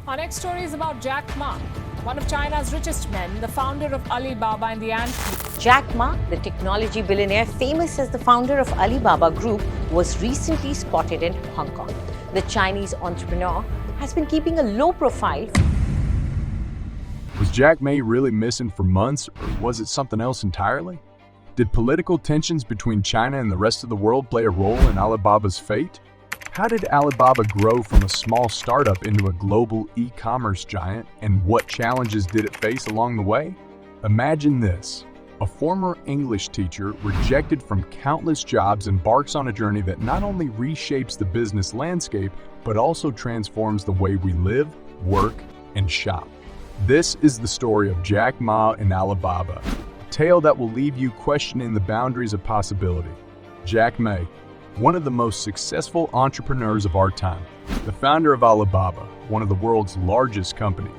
Our next story is about Jack Ma, one of China's richest men, the founder of Alibaba and the ant. Jack Ma, the technology billionaire famous as the founder of Alibaba Group, was recently spotted in Hong Kong. The Chinese entrepreneur has been keeping a low profile. Was Jack Ma really missing for months, or was it something else entirely? Did political tensions between China and the rest of the world play a role in Alibaba's fate? How did Alibaba grow from a small startup into a global e-commerce giant, and what challenges did it face along the way? Imagine this. A former English teacher, rejected from countless jobs, embarks on a journey that not only reshapes the business landscape, but also transforms the way we live, work, and shop. This is the story of Jack Ma and Alibaba, a tale that will leave you questioning the boundaries of possibility. Jack Ma, one of the most successful entrepreneurs of our time, the founder of Alibaba, one of the world's largest companies.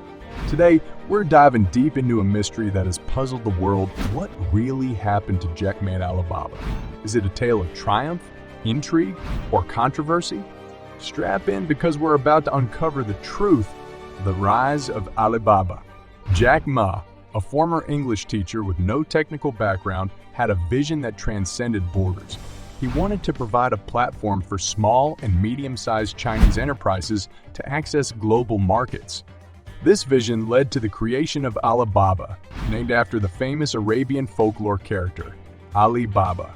Today, we're diving deep into a mystery that has puzzled the world. What really happened to Jack Ma and Alibaba? Is it a tale of triumph, intrigue, or controversy? Strap in, because we're about to uncover the truth, the rise of Alibaba. Jack Ma, a former English teacher with no technical background, had a vision that transcended borders. He wanted to provide a platform for small and medium-sized Chinese enterprises to access global markets. This vision led to the creation of Alibaba, named after the famous Arabian folklore character, Alibaba.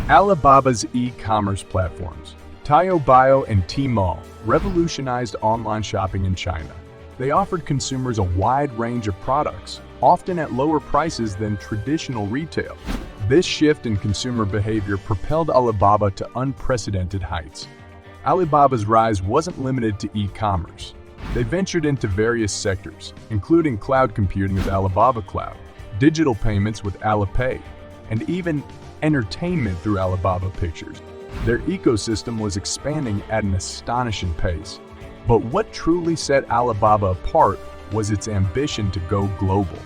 Alibaba's e-commerce platforms, Taobao and Tmall, revolutionized online shopping in China. They offered consumers a wide range of products, often at lower prices than traditional retail. This shift in consumer behavior propelled Alibaba to unprecedented heights. Alibaba's rise wasn't limited to e-commerce. They ventured into various sectors, including cloud computing with Alibaba Cloud, digital payments with Alipay, and even entertainment through Alibaba Pictures. Their ecosystem was expanding at an astonishing pace. But what truly set Alibaba apart was its ambition to go global.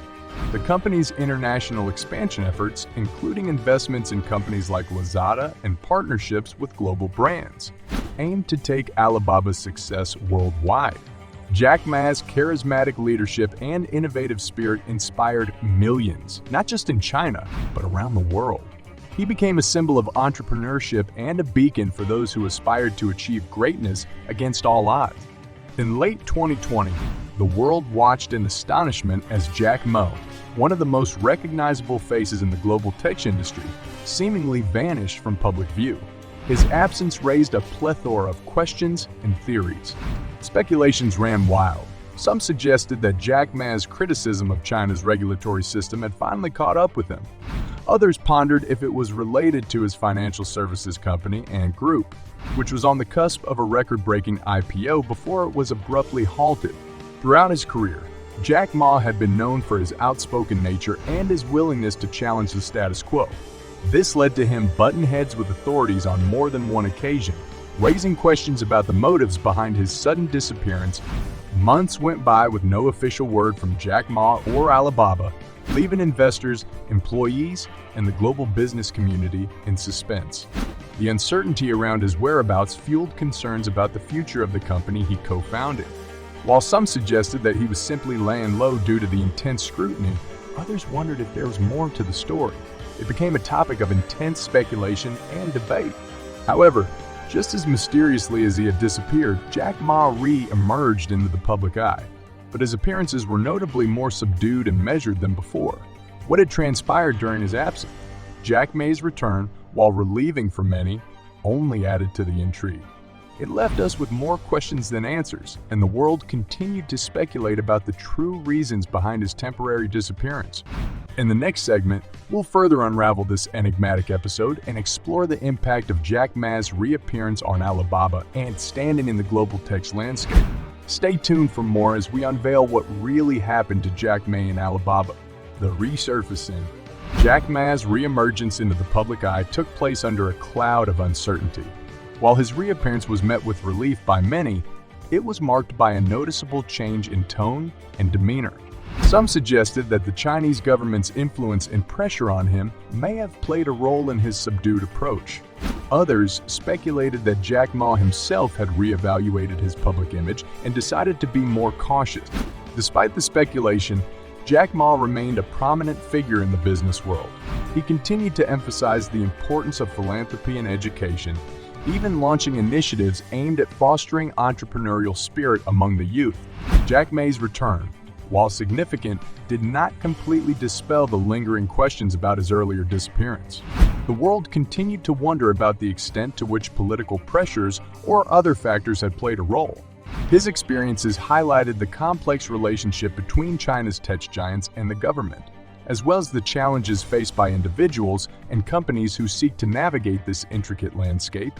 The company's international expansion efforts, including investments in companies like Lazada and partnerships with global brands, aimed to take Alibaba's success worldwide. Jack Ma's charismatic leadership and innovative spirit inspired millions, not just in China, but around the world. He became a symbol of entrepreneurship and a beacon for those who aspired to achieve greatness against all odds. In late 2020, the world watched in astonishment as Jack Ma, one of the most recognizable faces in the global tech industry, seemingly vanished from public view. His absence raised a plethora of questions and theories. Speculations ran wild. Some suggested that Jack Ma's criticism of China's regulatory system had finally caught up with him. Others pondered if it was related to his financial services company Ant Group, which was on the cusp of a record-breaking IPO before it was abruptly halted. Throughout his career, Jack Ma had been known for his outspoken nature and his willingness to challenge the status quo. This led to him butting heads with authorities on more than one occasion, raising questions about the motives behind his sudden disappearance. Months went by with no official word from Jack Ma or Alibaba, leaving investors, employees, and the global business community in suspense. The uncertainty around his whereabouts fueled concerns about the future of the company he co-founded. While some suggested that he was simply laying low due to the intense scrutiny, others wondered if there was more to the story. It became a topic of intense speculation and debate. However, just as mysteriously as he had disappeared, Jack Ma re-emerged into the public eye. But his appearances were notably more subdued and measured than before. What had transpired during his absence? Jack Ma's return, while relieving for many, only added to the intrigue. It left us with more questions than answers, and the world continued to speculate about the true reasons behind his temporary disappearance. In the next segment, we'll further unravel this enigmatic episode and explore the impact of Jack Ma's reappearance on Alibaba and standing in the global tech landscape. Stay tuned for more as we unveil what really happened to Jack Ma and Alibaba. The resurfacing. Jack Ma's reemergence into the public eye took place under a cloud of uncertainty. While his reappearance was met with relief by many, it was marked by a noticeable change in tone and demeanor. Some suggested that the Chinese government's influence and pressure on him may have played a role in his subdued approach. Others speculated that Jack Ma himself had reevaluated his public image and decided to be more cautious. Despite the speculation, Jack Ma remained a prominent figure in the business world. He continued to emphasize the importance of philanthropy and education, even launching initiatives aimed at fostering entrepreneurial spirit among the youth. Jack Ma's return, while significant, did not completely dispel the lingering questions about his earlier disappearance. The world continued to wonder about the extent to which political pressures or other factors had played a role. His experiences highlighted the complex relationship between China's tech giants and the government, as well as the challenges faced by individuals and companies who seek to navigate this intricate landscape.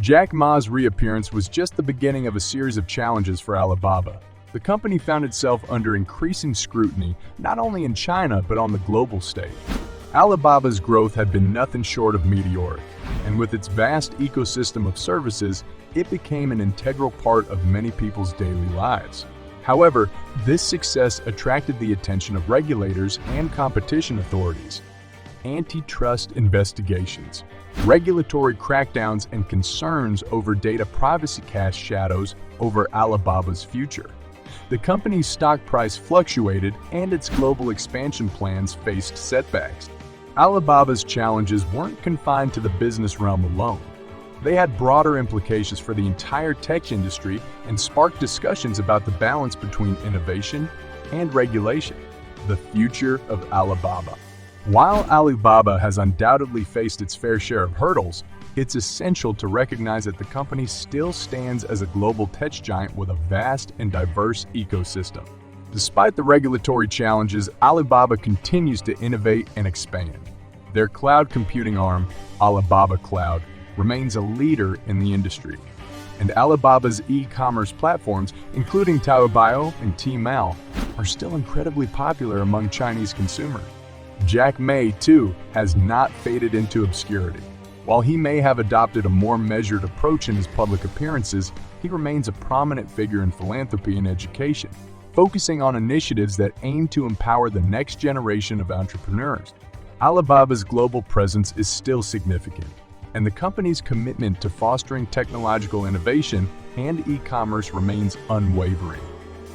Jack Ma's reappearance was just the beginning of a series of challenges for Alibaba. The company found itself under increasing scrutiny, not only in China but on the global stage. Alibaba's growth had been nothing short of meteoric, and with its vast ecosystem of services, it became an integral part of many people's daily lives. However, this success attracted the attention of regulators and competition authorities. Antitrust investigations, regulatory crackdowns, and concerns over data privacy cast shadows over Alibaba's future. The company's stock price fluctuated and its global expansion plans faced setbacks. Alibaba's challenges weren't confined to the business realm alone. They had broader implications for the entire tech industry and sparked discussions about the balance between innovation and regulation. The future of Alibaba. While Alibaba has undoubtedly faced its fair share of hurdles, it's essential to recognize that the company still stands as a global tech giant with a vast and diverse ecosystem. Despite the regulatory challenges, Alibaba continues to innovate and expand. Their cloud computing arm, Alibaba Cloud, remains a leader in the industry. And Alibaba's e-commerce platforms, including Taobao and Tmall, are still incredibly popular among Chinese consumers. Jack Ma, too, has not faded into obscurity. While he may have adopted a more measured approach in his public appearances, he remains a prominent figure in philanthropy and education, focusing on initiatives that aim to empower the next generation of entrepreneurs. Alibaba's global presence is still significant, and the company's commitment to fostering technological innovation and e-commerce remains unwavering.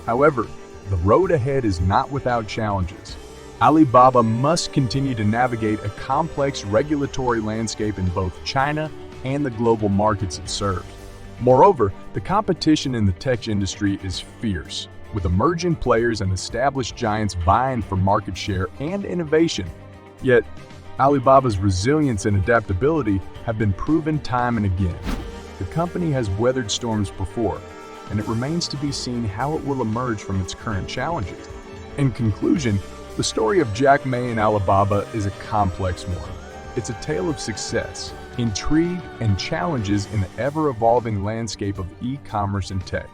However, the road ahead is not without challenges. Alibaba must continue to navigate a complex regulatory landscape in both China and the global markets it serves. Moreover, the competition in the tech industry is fierce, with emerging players and established giants vying for market share and innovation. Yet, Alibaba's resilience and adaptability have been proven time and again. The company has weathered storms before, and it remains to be seen how it will emerge from its current challenges. In conclusion, the story of Jack Ma and Alibaba is a complex one. It's a tale of success, intrigue, and challenges in the ever-evolving landscape of e-commerce and tech.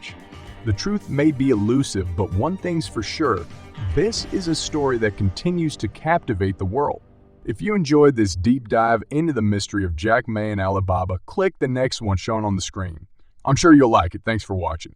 The truth may be elusive, but one thing's for sure, this is a story that continues to captivate the world. If you enjoyed this deep dive into the mystery of Jack Ma and Alibaba, click the next one shown on the screen. I'm sure you'll like it. Thanks for watching.